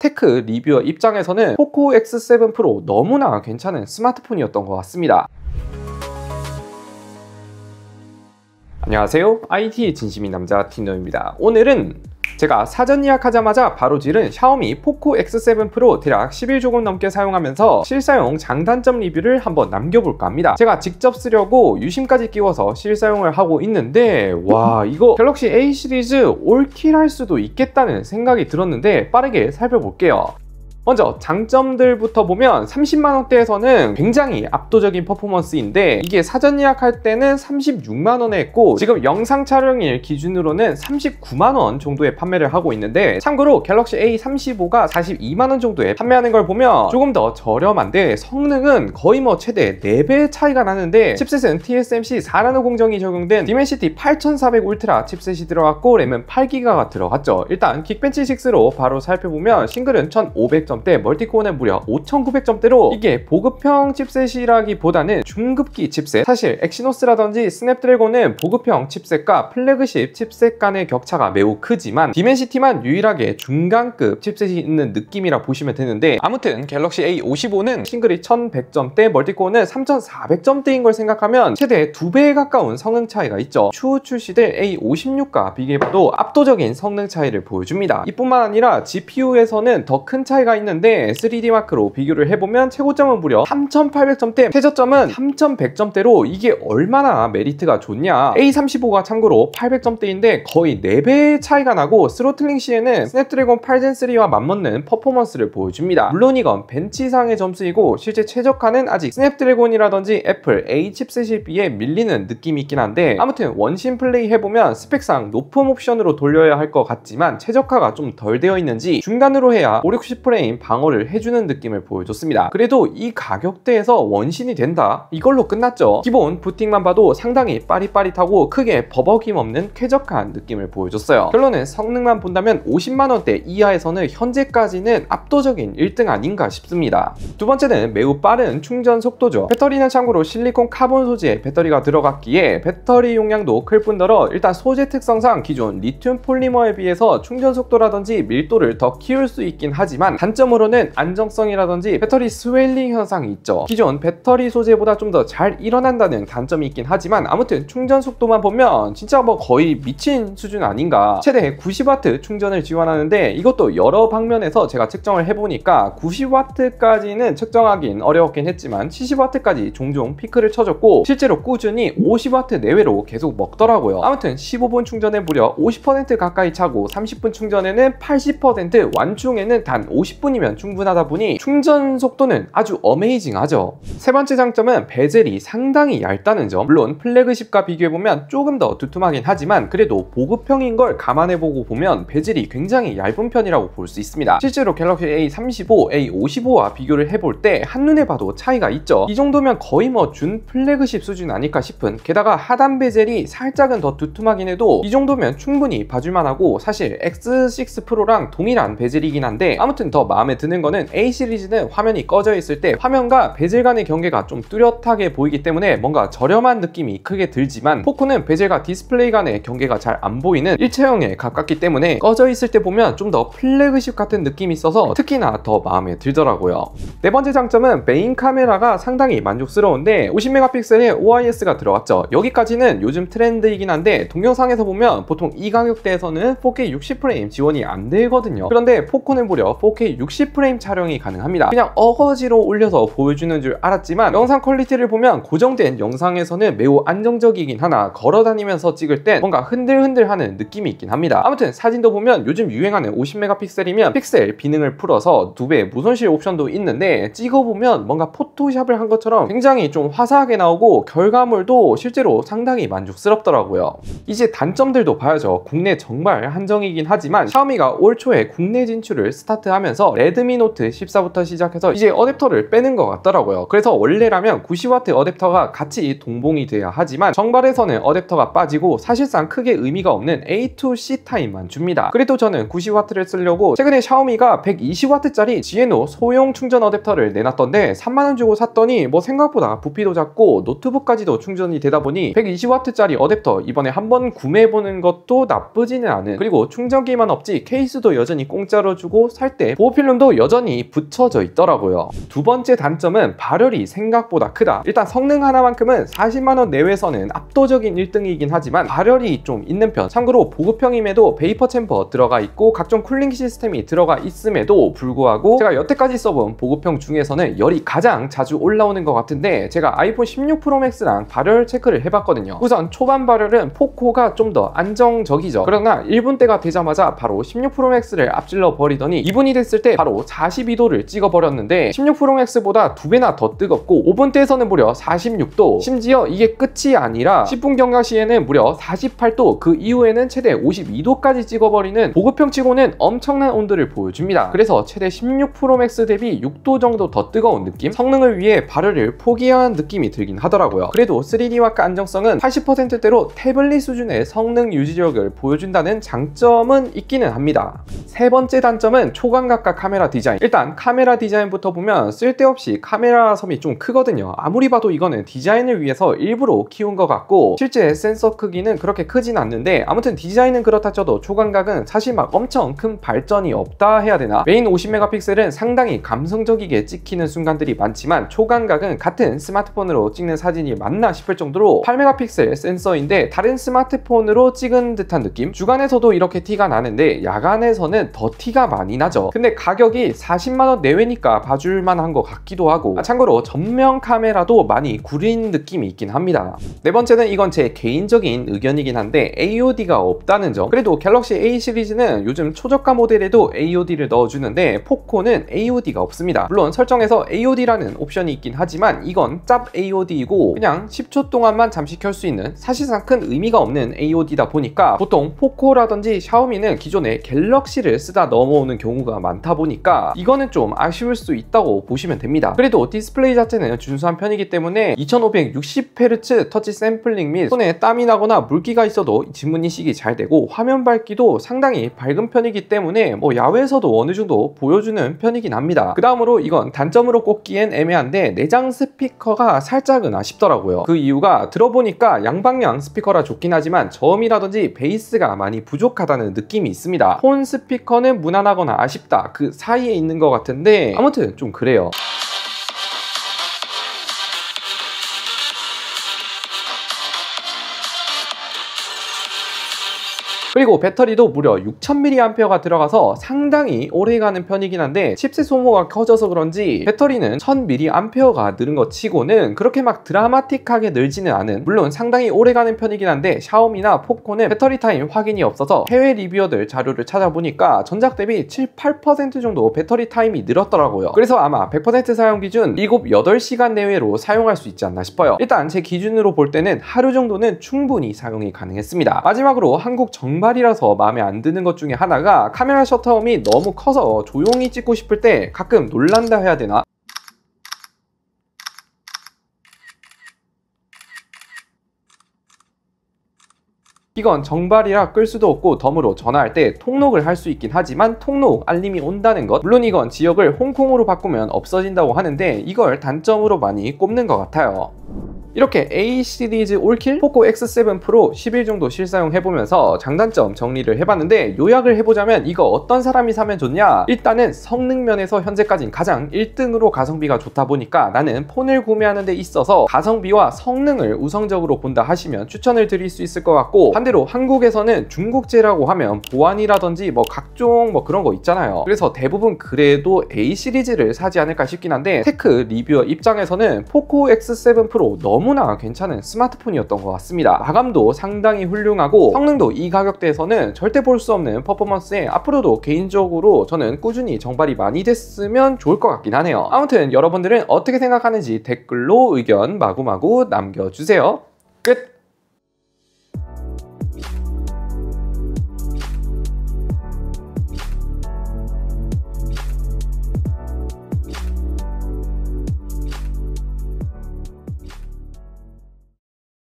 테크 리뷰어 입장에서는 포코 X7 프로 너무나 괜찮은 스마트폰이었던 것 같습니다. 안녕하세요, IT 진심인 남자 틴노입니다. 오늘은 제가 사전 예약하자마자 바로 지른 샤오미 포코 X7 프로 대략 10일 조금 넘게 사용하면서 실사용 장단점 리뷰를 한번 남겨볼까 합니다. 제가 직접 쓰려고 유심까지 끼워서 실사용을 하고 있는데 와, 이거 갤럭시 A 시리즈 올킬할 수도 있겠다는 생각이 들었는데 빠르게 살펴볼게요. 먼저 장점들부터 보면 30만원대에서는 굉장히 압도적인 퍼포먼스인데 이게 사전 예약할 때는 36만원에 했고 지금 영상 촬영일 기준으로는 39만원 정도에 판매를 하고 있는데, 참고로 갤럭시 A35가 42만원 정도에 판매하는 걸 보면 조금 더 저렴한데 성능은 거의 최대 4배 차이가 나는데, 칩셋은 TSMC 4나노 공정이 적용된 디멘시티 8400 울트라 칩셋이 들어갔고 램은 8기가가 들어갔죠. 일단 긱벤치 6로 바로 살펴보면 싱글은 1500점 대 멀티코어는 무려 5900점대로 이게 보급형 칩셋이라기보다는 중급기 칩셋, 사실 엑시노스라든지 스냅드래곤은 보급형 칩셋과 플래그십 칩셋 간의 격차가 매우 크지만 디멘시티만 유일하게 중간급 칩셋이 있는 느낌이라 보시면 되는데, 아무튼 갤럭시 A55는 싱글이 1100점대, 멀티코어는 3400점대인 걸 생각하면 최대 2배에 가까운 성능 차이가 있죠. 추후 출시될 A56과 비교해봐도 압도적인 성능 차이를 보여줍니다. 이뿐만 아니라 GPU에서는 더 큰 차이가 있는데 3D 마크로 비교를 해보면 최고점은 무려 3800점대, 최저점은 3100점대로 이게 얼마나 메리트가 좋냐. A35가 참고로 800점대인데 거의 4배 차이가 나고 스로틀링 시에는 스냅드래곤 8gen3와 맞먹는 퍼포먼스를 보여줍니다. 물론 이건 벤치상의 점수이고 실제 최적화는 아직 스냅드래곤이라든지 애플 A 칩셋에 비해 밀리는 느낌이 있긴 한데, 아무튼 원심 플레이 해보면 스펙상 높은 옵션으로 돌려야 할 것 같지만 최적화가 좀 덜 되어 있는지 중간으로 해야 560프레임 방어를 해주는 느낌을 보여줬습니다. 그래도 이 가격대에서 원신이 된다? 이걸로 끝났죠. 기본 부팅만 봐도 상당히 빠릿빠릿하고 크게 버벅임 없는 쾌적한 느낌을 보여줬어요. 결론은 성능만 본다면 50만원대 이하에서는 현재까지는 압도적인 1등 아닌가 싶습니다. 두 번째는 매우 빠른 충전 속도죠. 배터리는 참고로 실리콘 카본 소재의 배터리가 들어갔기에 배터리 용량도 클 뿐더러 일단 소재 특성상 기존 리튬 폴리머에 비해서 충전 속도라든지 밀도를 더 키울 수 있긴 하지만 단점으로는 안정성이라든지 배터리 스웨일링 현상이 있죠. 기존 배터리 소재보다 좀 더 잘 일어난다는 단점이 있긴 하지만 아무튼 충전 속도만 보면 진짜 거의 미친 수준 아닌가. 최대 90W 충전을 지원하는데 이것도 여러 방면에서 제가 측정을 해보니까 90W까지는 측정하긴 어려웠긴 했지만 70W까지 종종 피크를 쳐줬고 실제로 꾸준히 50W 내외로 계속 먹더라고요. 아무튼 15분 충전에 무려 50% 가까이 차고 30분 충전에는 80%, 완충에는 단 50분이면 충분하다 보니 충전 속도는 아주 어메이징하죠. 세 번째 장점은 베젤이 상당히 얇다는 점. 물론 플래그십과 비교해보면 조금 더 두툼하긴 하지만 그래도 보급형인 걸 감안해보고 보면 베젤이 굉장히 얇은 편이라고 볼 수 있습니다. 실제로 갤럭시 A35, A55와 비교를 해볼 때 한눈에 봐도 차이가 있죠. 이 정도면 거의 준 플래그십 수준 아닐까 싶은, 게다가 하단 베젤이 살짝은 더 두툼하긴 해도 이 정도면 충분히 봐줄만하고 사실 X6 프로랑 동일한 베젤이긴 한데, 아무튼 더 마음에 드는 거는 A 시리즈는 화면이 꺼져 있을 때 화면과 베젤 간의 경계가 좀 뚜렷하게 보이기 때문에 뭔가 저렴한 느낌이 크게 들지만, 포코는 베젤과 디스플레이 간의 경계가 잘 안 보이는 일체형에 가깝기 때문에 꺼져 있을 때 보면 좀 더 플래그십 같은 느낌이 있어서 특히나 더 마음에 들더라고요. 네 번째 장점은 메인 카메라가 상당히 만족스러운데 50메가픽셀의 OIS가 들어갔죠. 여기까지는 요즘 트렌드이긴 한데 동영상에서 보면 보통 이 가격대에서는 4K 60프레임 지원이 안 되거든요. 그런데 포코는 무려 4K 60프레임 촬영이 가능합니다. 그냥 어거지로 올려서 보여주는 줄 알았지만 영상 퀄리티를 보면 고정된 영상에서는 매우 안정적이긴 하나 걸어다니면서 찍을 땐 뭔가 흔들흔들하는 느낌이 있긴 합니다. 아무튼 사진도 보면 요즘 유행하는 50메가픽셀이면 픽셀 비능을 풀어서 2배 무손실 옵션도 있는데 찍어보면 뭔가 포토샵을 한 것처럼 굉장히 좀 화사하게 나오고 결과물도 실제로 상당히 만족스럽더라고요. 이제 단점들도 봐야죠. 국내 정말 한정이긴 하지만 샤오미가 올 초에 국내 진출을 스타트하면서 레드미 노트 14부터 시작해서 이제 어댑터를 빼는 것 같더라고요. 그래서 원래라면 90W 어댑터가 같이 동봉이 돼야 하지만 정발에서는 어댑터가 빠지고 사실상 크게 의미가 없는 A2C 타입만 줍니다. 그래도 저는 90W를 쓰려고 최근에 샤오미가 120W짜리 지에노 소형 충전 어댑터를 내놨던데 3만원 주고 샀더니 생각보다 부피도 작고 노트북까지도 충전이 되다 보니 120W짜리 어댑터 이번에 한번 구매해보는 것도 나쁘지는 않은, 그리고 충전기만 없지 케이스도 여전히 공짜로 주고 살 때 보호 필름 필름도 여전히 붙여져 있더라고요. 두 번째 단점은 발열이 생각보다 크다. 일단 성능 하나만큼은 40만원 내외에서는 압도적인 1등이긴 하지만 발열이 좀 있는 편. 참고로 보급형임에도 베이퍼 챔버 들어가 있고 각종 쿨링 시스템이 들어가 있음에도 불구하고 제가 여태까지 써본 보급형 중에서는 열이 가장 자주 올라오는 것 같은데, 제가 아이폰 16 프로 맥스랑 발열 체크를 해봤거든요. 우선 초반 발열은 포코가 좀 더 안정적이죠. 그러나 1분대가 되자마자 바로 16 프로 맥스를 앞질러 버리더니 2분이 됐을 때 바로 42도를 찍어 버렸는데 16 프로 맥스보다 2배나 더 뜨겁고 5분대에서는 무려 46도, 심지어 이게 끝이 아니라 10분 경과 시에는 무려 48도, 그 이후에는 최대 52도까지 찍어버리는 보급형 치고는 엄청난 온도를 보여줍니다. 그래서 최대 16 프로 맥스 대비 6도 정도 더 뜨거운 느낌? 성능을 위해 발열을 포기한 느낌이 들긴 하더라고요. 그래도 3D 마크 안정성은 80%대로 태블릿 수준의 성능 유지력을 보여준다는 장점은 있기는 합니다. 세 번째 단점은 초광각과 카메라 디자인. 일단 카메라 디자인부터 보면 쓸데없이 카메라 섬이 좀 크거든요. 아무리 봐도 이거는 디자인을 위해서 일부러 키운 것 같고 실제 센서 크기는 그렇게 크진 않는데, 아무튼 디자인은 그렇다 쳐도 초광각은 사실 막 엄청 큰 발전이 없다 해야 되나? 메인 50메가픽셀은 상당히 감성적이게 찍히는 순간들이 많지만 초광각은 같은 스마트폰으로 찍는 사진이 맞나 싶을 정도로 8메가픽셀 센서인데 다른 스마트폰으로 찍은 듯한 느낌? 주간에서도 이렇게 티가 나는데 야간에서는 더 티가 많이 나죠. 근데 가격이 40만원 내외니까 봐줄만 한 것 같기도 하고, 참고로 전면 카메라도 많이 구린 느낌이 있긴 합니다. 네 번째는 이건 제 개인적인 의견이긴 한데 AOD가 없다는 점. 그래도 갤럭시 A 시리즈는 요즘 초저가 모델에도 AOD를 넣어주는데 포코는 AOD가 없습니다. 물론 설정에서 AOD라는 옵션이 있긴 하지만 이건 짭 AOD이고 그냥 10초 동안만 잠시 켤 수 있는 사실상 큰 의미가 없는 AOD다 보니까 보통 포코라든지 샤오미는 기존에 갤럭시를 쓰다 넘어오는 경우가 많다 보니까 이거는 좀 아쉬울 수 있다고 보시면 됩니다. 그래도 디스플레이 자체는 준수한 편이기 때문에 2560Hz 터치 샘플링 및 손에 땀이 나거나 물기가 있어도 지문 인식이 잘 되고 화면 밝기도 상당히 밝은 편이기 때문에 야외에서도 어느 정도 보여주는 편이긴 합니다. 그 다음으로 이건 단점으로 꼽기엔 애매한데 내장 스피커가 살짝은 아쉽더라고요. 그 이유가 들어보니까 양방향 스피커라 좋긴 하지만 저음이라든지 베이스가 많이 부족하다는 느낌이 있습니다. 폰 스피커는 무난하거나 아쉽다, 그 사이에 있는 것 같은데 아무튼 좀 그래요. 그리고 배터리도 무려 6000mAh가 들어가서 상당히 오래가는 편이긴 한데 칩셋 소모가 커져서 그런지 배터리는 1000mAh가 늘은 것 치고는 그렇게 막 드라마틱하게 늘지는 않은, 물론 상당히 오래가는 편이긴 한데 샤오미나 포코는 배터리 타임 확인이 없어서 해외 리뷰어들 자료를 찾아보니까 전작 대비 7-8% 정도 배터리 타임이 늘었더라고요. 그래서 아마 100% 사용 기준 7, 8시간 내외로 사용할 수 있지 않나 싶어요. 일단 제 기준으로 볼 때는 하루 정도는 충분히 사용이 가능했습니다. 마지막으로 한국 정발이라서 마음에 안 드는 것 중에 하나가 카메라 셔터음이 너무 커서 조용히 찍고 싶을 때 가끔 놀란다 해야 되나? 이건 정발이라 끌 수도 없고 덤으로 전화할 때 통록을 할 수 있긴 하지만 통록 알림이 온다는 것, 물론 이건 지역을 홍콩으로 바꾸면 없어진다고 하는데 이걸 단점으로 많이 꼽는 것 같아요. 이렇게 A 시리즈 올킬, 포코 X7 프로 10일 정도 실사용해보면서 장단점 정리를 해봤는데 요약을 해보자면 이거 어떤 사람이 사면 좋냐? 일단은 성능 면에서 현재까진 가장 1등으로 가성비가 좋다 보니까 나는 폰을 구매하는 데 있어서 가성비와 성능을 우선적으로 본다 하시면 추천을 드릴 수 있을 것 같고, 반대로 한국에서는 중국제라고 하면 보안이라든지 각종 그런 거 있잖아요. 그래서 대부분 그래도 A 시리즈를 사지 않을까 싶긴 한데 테크 리뷰어 입장에서는 포코 X7 프로 너무나 괜찮은 스마트폰이었던 것 같습니다. 마감도 상당히 훌륭하고 성능도 이 가격대에서는 절대 볼 수 없는 퍼포먼스에 앞으로도 개인적으로 저는 꾸준히 정발이 많이 됐으면 좋을 것 같긴 하네요. 아무튼 여러분들은 어떻게 생각하는지 댓글로 의견 마구마구 남겨주세요. 끝!